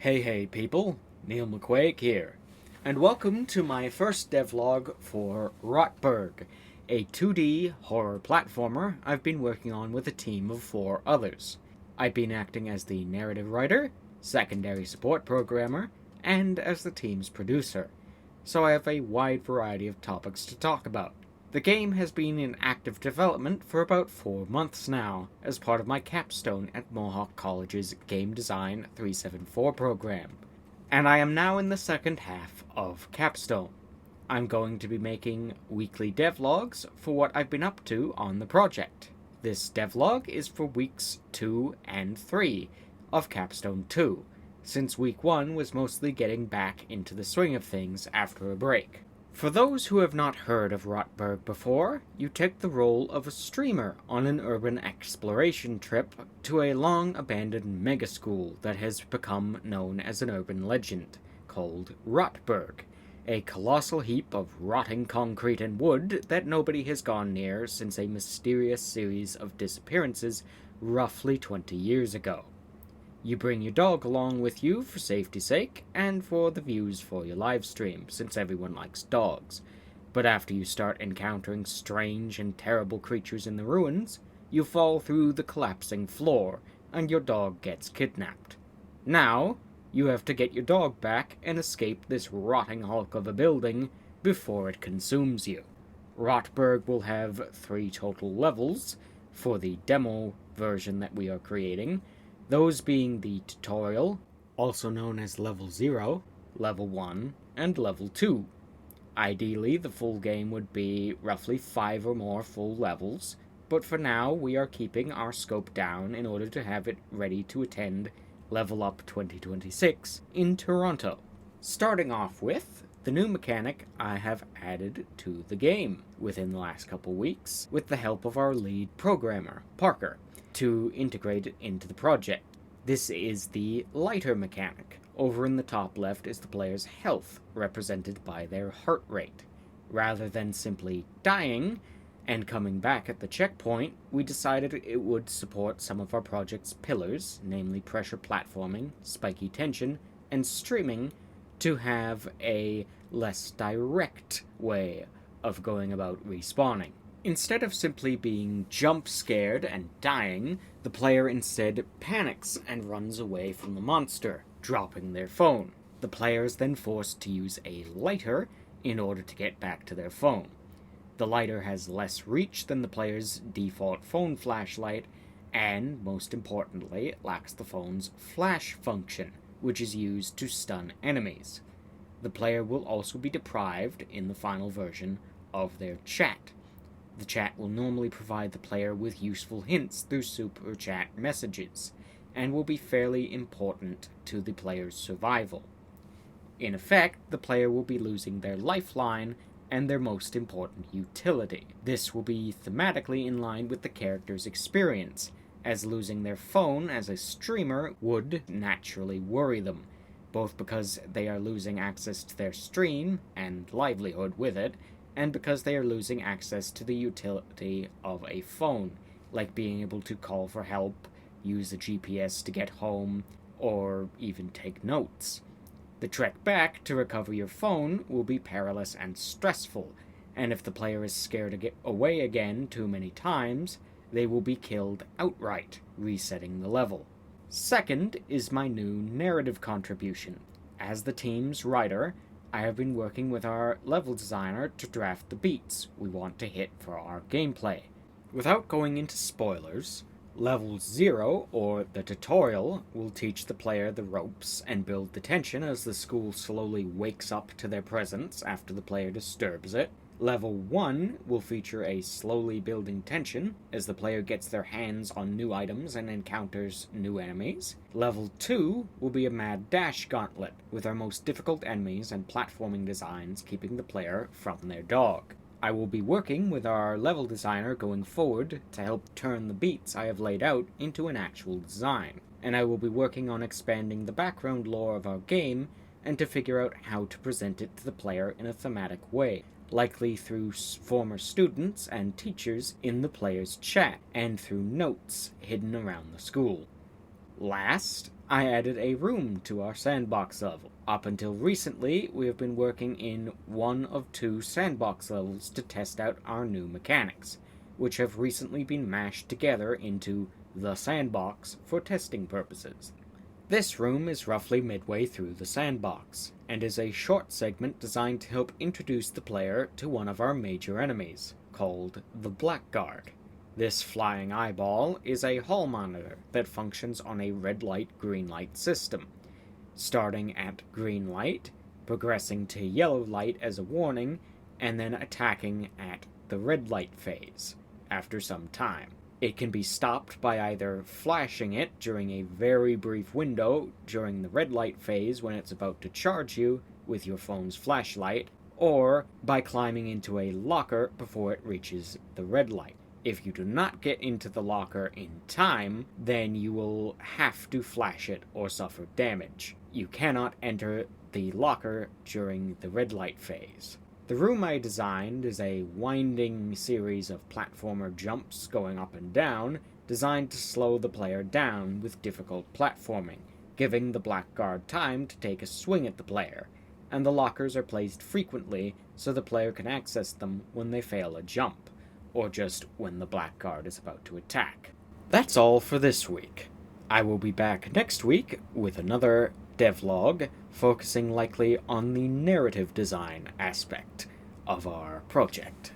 Hey people, Neil McQuaig here, and welcome to my first devlog for Rotburg, a 2D horror platformer I've been working on with a team of 4 others. I've been acting as the narrative writer, secondary support programmer, and as the team's producer, so I have a wide variety of topics to talk about. The game has been in active development for about 4 months now, as part of my capstone at Mohawk College's Game Design 374 program. And I am now in the second half of capstone. I'm going to be making weekly devlogs for what I've been up to on the project. This devlog is for weeks 2 and 3 of capstone 2, since week 1 was mostly getting back into the swing of things after a break. For those who have not heard of Rotburg before, you take the role of a streamer on an urban exploration trip to a long-abandoned mega-school that has become known as an urban legend, called Rotburg, a colossal heap of rotting concrete and wood that nobody has gone near since a mysterious series of disappearances roughly 20 years ago. You bring your dog along with you for safety's sake, and for the views for your live stream, since everyone likes dogs. But after you start encountering strange and terrible creatures in the ruins, you fall through the collapsing floor, and your dog gets kidnapped. Now, you have to get your dog back and escape this rotting hulk of a building before it consumes you. Rotburg will have 3 total levels for the demo version that we are creating, those being the tutorial, also known as Level 0, Level 1, and Level 2. Ideally, the full game would be roughly 5 or more full levels, but for now we are keeping our scope down in order to have it ready to attend Level Up 2026 in Toronto. Starting off with the new mechanic I have added to the game within the last couple weeks with the help of our lead programmer, Parker, to integrate it into the project. This is the lighter mechanic. Over in the top left is the player's health, represented by their heart rate. Rather than simply dying and coming back at the checkpoint, we decided it would support some of our project's pillars, namely pressure platforming, spiky tension, and streaming, to have a less direct way of going about respawning. Instead of simply being jump-scared and dying, the player instead panics and runs away from the monster, dropping their phone. The player is then forced to use a lighter in order to get back to their phone. The lighter has less reach than the player's default phone flashlight, and, most importantly, it lacks the phone's flash function, which is used to stun enemies. The player will also be deprived, in the final version, of their chat. The chat will normally provide the player with useful hints through super chat messages, and will be fairly important to the player's survival. In effect, the player will be losing their lifeline and their most important utility. This will be thematically in line with the character's experience, as losing their phone as a streamer would naturally worry them, both because they are losing access to their stream, and livelihood with it, and because they are losing access to the utility of a phone, like being able to call for help, use a GPS to get home, or even take notes. The trek back to recover your phone will be perilous and stressful, and if the player is scared to get away again too many times, they will be killed outright, resetting the level. Second is my new narrative contribution. As the team's writer, I have been working with our level designer to draft the beats we want to hit for our gameplay. Without going into spoilers, Level 0, or the tutorial, will teach the player the ropes and build the tension as the school slowly wakes up to their presence after the player disturbs it. Level 1 will feature a slowly building tension as the player gets their hands on new items and encounters new enemies. Level 2 will be a mad dash gauntlet, with our most difficult enemies and platforming designs keeping the player from their dog. I will be working with our level designer going forward to help turn the beats I have laid out into an actual design, and I will be working on expanding the background lore of our game and to figure out how to present it to the player in a thematic way, likely through former students and teachers in the player's chat, and through notes hidden around the school. Last, I added a room to our sandbox level. Up until recently, we have been working in one of 2 sandbox levels to test out our new mechanics, which have recently been mashed together into the sandbox for testing purposes. This room is roughly midway through the sandbox, and is a short segment designed to help introduce the player to one of our major enemies, called the Blackguard. This flying eyeball is a hall monitor that functions on a red light, green light system, starting at green light, progressing to yellow light as a warning, and then attacking at the red light phase after some time. It can be stopped by either flashing it during a very brief window during the red light phase when it's about to charge you with your phone's flashlight, or by climbing into a locker before it reaches the red light. If you do not get into the locker in time, then you will have to flash it or suffer damage. You cannot enter the locker during the red light phase. The room I designed is a winding series of platformer jumps going up and down, designed to slow the player down with difficult platforming, giving the Blackguard time to take a swing at the player, and the lockers are placed frequently so the player can access them when they fail a jump, or just when the Blackguard is about to attack. That's all for this week. I will be back next week with another devlog, focusing likely on the narrative design aspect of our project.